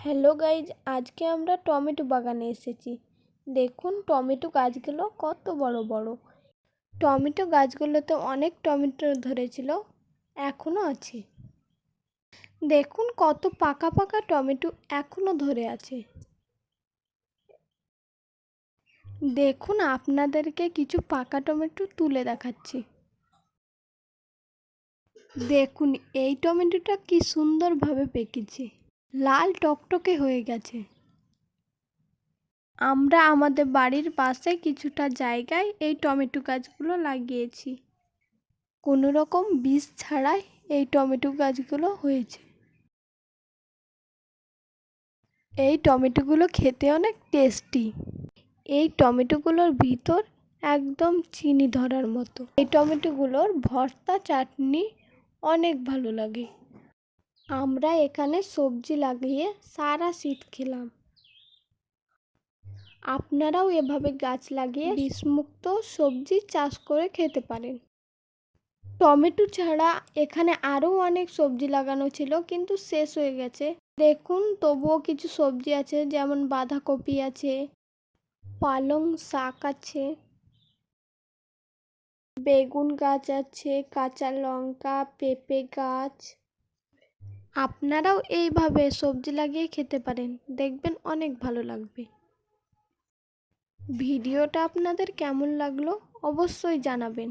Hello guys, আজকে আমরা tomato বাগানে এসেছি। দেখুন টমেটো গাছগুলো কত বড় বড়। টমেটো গাছগুলোতে অনেক টমেটো ধরেছিল, এখনো আছে। দেখুন কত পাকা পাকা টমেটো এখনো ধরে আছে। দেখুন আপনাদেরকে কিছু পাকা টমেটো তুলে দেখাচ্ছি। দেখুন এই টমেটোটা কি সুন্দরভাবে পেকেছে, লাল টকটকে হয়ে গেছে। আমরা আমাদের বাড়ির পাশে কিছুটা জায়গায় এই টমেটো গাছগুলো লাগিয়েছি। কোনো রকম বীজ ছাড়াই এই টমেটো গাছগুলো হয়েছে। এই টমেটোগুলো খেতে অনেক টেস্টি। এই টমেটোগুলোর ভিতর একদম চিনি ধরার মতো। এই টমেটোগুলোর ভর্তা চাটনি অনেক ভালো লাগে। আমরা এখানে সবজি লাগিয়ে সারা শীত খেলাম। আপনারাও এভাবে গাছ লাগিয়ে বিষমুক্ত সবজি চাষ করে খেতে পারেন। টমেটো ছাড়া এখানে আরও অনেক সবজি লাগানো ছিল, কিন্তু শেষ হয়ে গেছে। দেখুন তবুও কিছু সবজি আছে, যেমন বাঁধাকপি আছে, পালং শাক আছে, বেগুন গাছ আছে, কাঁচা লঙ্কা, পেঁপে গাছ। আপনারাও এইভাবে সবজি লাগিয়ে খেতে পারেন, দেখবেন অনেক ভালো লাগবে। ভিডিওটা আপনাদের কেমন লাগলো অবশ্যই জানাবেন।